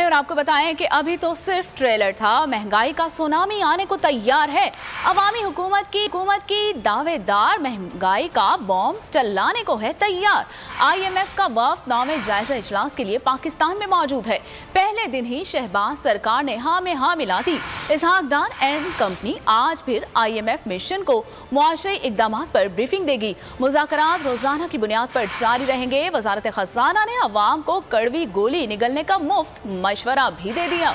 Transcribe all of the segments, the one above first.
और आपको बताएं कि अभी तो सिर्फ ट्रेलर था, महंगाई का सुनामी आने को तैयार है। अवामी हुकूमत की दावेदार महंगाई का बॉम्ब चलाने को है तैयार। IMF का वफ्द नामे जायजा इजलास के लिए पाकिस्तान में मौजूद है। पहले दिन ही शहबाज सरकार ने हाँ में हाँ मिला दी। इसहाक डार एंड कंपनी आज फिर IMF मिशन को मुआशरी इकदाम पर ब्रीफिंग देगी। मुज़ाकरात रोजाना की बुनियाद पर जारी रहेंगे। वजारत खजाना ने अवाम को कड़वी गोली निगलने का मुफ्त मशवरा भी दे दिया।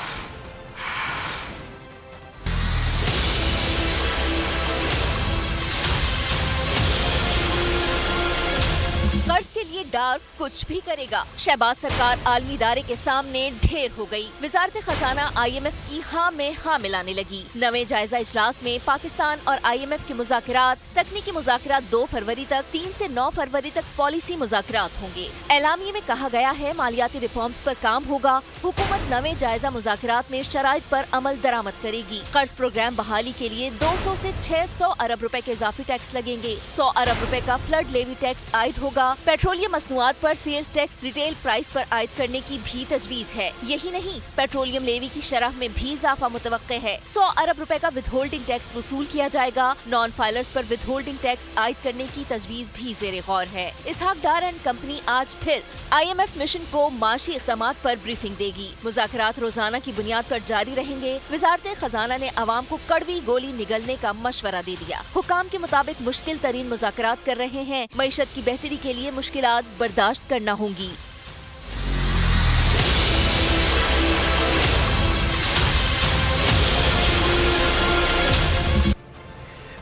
कर्ज के लिए डार कुछ भी करेगा। शहबाज सरकार आलमी इदारे के सामने ढेर हो गई। वजारत खजाना IMF की हाँ में हाँ मिलाने लगी। नवे जायजा इजलास में पाकिस्तान और IMF के मुज़ाकरात, तकनीकी मुज़ाकरात 2 फरवरी तक, 3 से 9 फरवरी तक पॉलिसी मुज़ाकरात होंगे। एलामिये में कहा गया है मालियाती रिफॉर्म्स पर काम होगा। हुकूमत नवे जायजा मुज़ाकरात में शराइत पर अमल दरामद करेगी। कर्ज प्रोग्राम बहाली के लिए 200 से 600 अरब रुपए के इजाफी टैक्स लगेंगे। 100 अरब रुपए का फ्लड लेवी टैक्स आयद होगा। पेट्रोलियम मसनूआत पर सेल्स टैक्स रिटेल प्राइस पर आयद करने की भी तजवीज है। यही नहीं, पेट्रोलियम लेवी की शरह में भी इजाफा मुतवक्के है। 100 अरब रुपए का विदहोल्डिंग टैक्स वसूल किया जाएगा। नॉन फाइलर्स पर विदहोल्डिंग टैक्स आयद करने की तजवीज भी ज़ेरे गौर है। इसहाक डार एंड कंपनी आज फिर IMF मिशन को माशी इक़दामात पर ब्रीफिंग देगी। मुज़ाकरात रोजाना की बुनियाद पर जारी रहेंगे। वजारत खजाना ने अवाम को कड़वी गोली निगलने का मशवरा दे दिया। हुकाम के मुताबिक मुश्किल तरीन मुज़ाकरात कर रहे हैं। मईशत की बेहतरी के लिए मुश्किलात बर्दाश्त करना होंगी।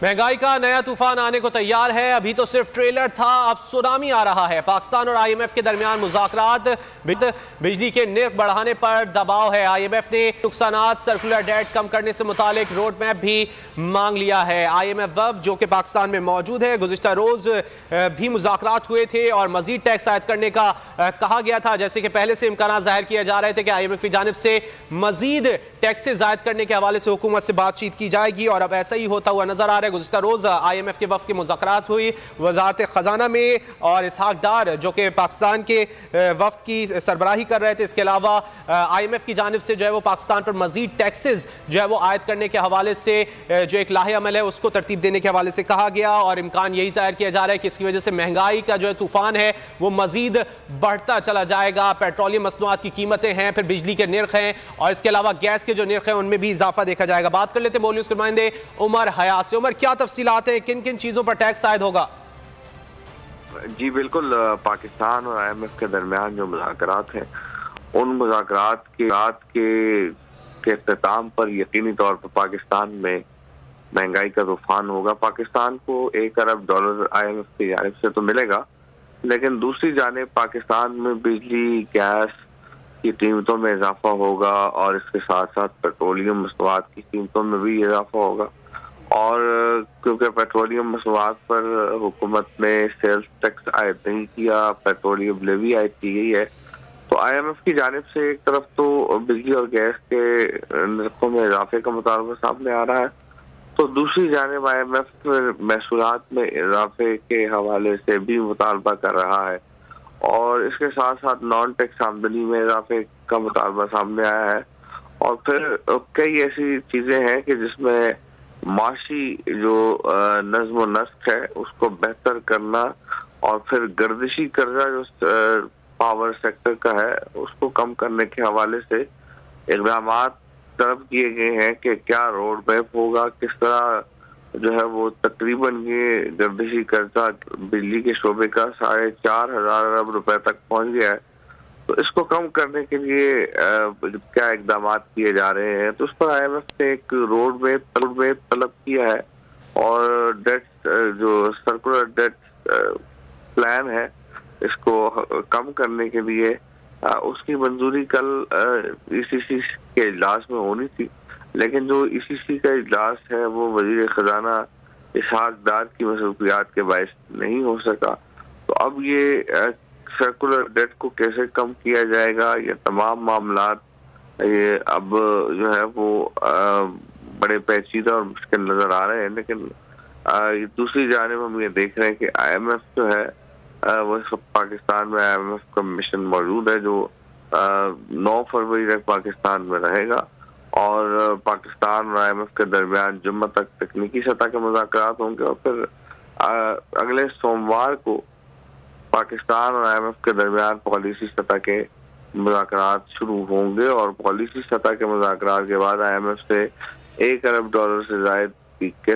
महंगाई का नया तूफान आने को तैयार है। अभी तो सिर्फ ट्रेलर था, अब सुनामी आ रहा है। पाकिस्तान और IMF के दरमियान मुज़ाकरात, बिजली के निर्ख बढ़ाने पर दबाव है। IMF ने नुकसानात सर्कुलर डेट कम करने से मुतालिक रोड मैप भी मांग लिया है। IMF वफ़द जो कि पाकिस्तान में मौजूद है, गुज़िश्ता रोज भी मुज़ाकरात हुए थे और मजीद टैक्स आयद करने का कहा गया था। जैसे कि पहले से इम्कान ज़ाहिर किया जा रहे थे कि IMF की जानिब से मजीद टैक्सेस आयद करने के हवाले से हुकूमत से बातचीत की जाएगी और अब ऐसा ही होता हुआ नजर आ रहा है। गुज़िश्ता रोज IMF के वफ़द की मुज़ाकरात हुई वज़ारत ख़जाना में और इसहाक डार जो कि पाकिस्तान के वफ़द की सरबराही कर रहे थे। इसके अलावा IMF की जानिब से जो है वो पाकिस्तान पर मजीद टैक्सेस जो है वो आयद करने के हवाले से जो एक लाहे अमल है उसको तरतीब देने के हवाले से कहा गया और इम्कान यही ज़ाहिर किया जा रहा है कि इसकी वजह से महंगाई का जो है तूफान है वो मजीद बढ़ता चला जाएगा। पेट्रोलियम मसनूआत की कीमतें हैं, फिर बिजली के निर्ख हैं और इसके अलावा गैस के जो निर्ख हैं उनमें भी इजाफा देखा जाएगा। बात कर लेते हैं न्यूज़ के नुमाइंदे उमर हयात से। उमर, क्या तफसीलात हैं, किन किन चीज़ों पर टैक्स आयद होगा? जी बिल्कुल, पाकिस्तान और IMF के दरमियान जो मुज़ाकरात हैं उन मुज़ाकरात के इख्तिताम पर यकीनी तौर पर पाकिस्तान में महंगाई का तूफान होगा। पाकिस्तान को $1 अरब IMF की जानिब से तो मिलेगा, लेकिन दूसरी जानिब पाकिस्तान में बिजली गैस की कीमतों में इजाफा होगा और इसके साथ साथ पेट्रोलियम मसनूआत की कीमतों में भी इजाफा होगा। और क्योंकि पेट्रोलियम मसनूआत पर हुकूमत ने सेल्स टैक्स आयद नहीं किया, पेट्रोलियम लेवी आयद की गई है, तो IMF की जानिब से एक तरफ तो बिजली और गैस के निर्खों में इजाफे का मुतालबा सामने आ रहा है, तो दूसरी जानिब IMF महसूलात में इजाफे के हवाले से भी मुतालबा कर रहा है और इसके साथ साथ नॉन टैक्स आमदनी में इजाफे का मुतालबा सामने आया है। और फिर कई ऐसी चीजें हैं कि जिसमें माशी जो नज़्म व नस्क है उसको बेहतर करना और फिर गर्दिशी कर्जा जो पावर सेक्टर का है उसको कम करने के हवाले से इक़दाम तलब किए गए हैं कि क्या रोड मैप होगा, किस तरह जो है वो तकरीबन ये गर्दिशी कर्जा बिजली के शोबे का 4,500 अरब रुपए तक पहुंच गया है, तो इसको कम करने के लिए क्या इक़दाम किए जा रहे हैं। तो उस पर IMF ने एक रोड मैप तलब किया है और डेट जो सर्कुलर डेट प्लान है इसको कम करने के लिए उसकी मंजूरी कल ECC के इजलास में होनी थी, लेकिन जो ECC का इजलास है वो वजीर खजाना इसहाक डार की मसरूफियात के बायस नहीं हो सका। तो अब ये सर्कुलर डेट को कैसे कम किया जाएगा, ये तमाम मामलात ये अब जो है वो बड़े पेचीदा और मुश्किल नजर आ रहे हैं। लेकिन दूसरी जानिब हम ये देख रहे हैं कि IMF जो है वो पाकिस्तान में IMF का मिशन मौजूद है जो 9 फरवरी तक पाकिस्तान में रहेगा और पाकिस्तान और IMF के दरमियान जुम्मे तक तकनीकी सतह के मुज़ाकरात होंगे और फिर अगले सोमवार को पाकिस्तान और IMF के दरमियान पॉलिसी सतह के मुज़ाकरात शुरू होंगे और पॉलिसी सतह के मुज़ाकरात के बाद IMF से $1 अरब से ज़ायद के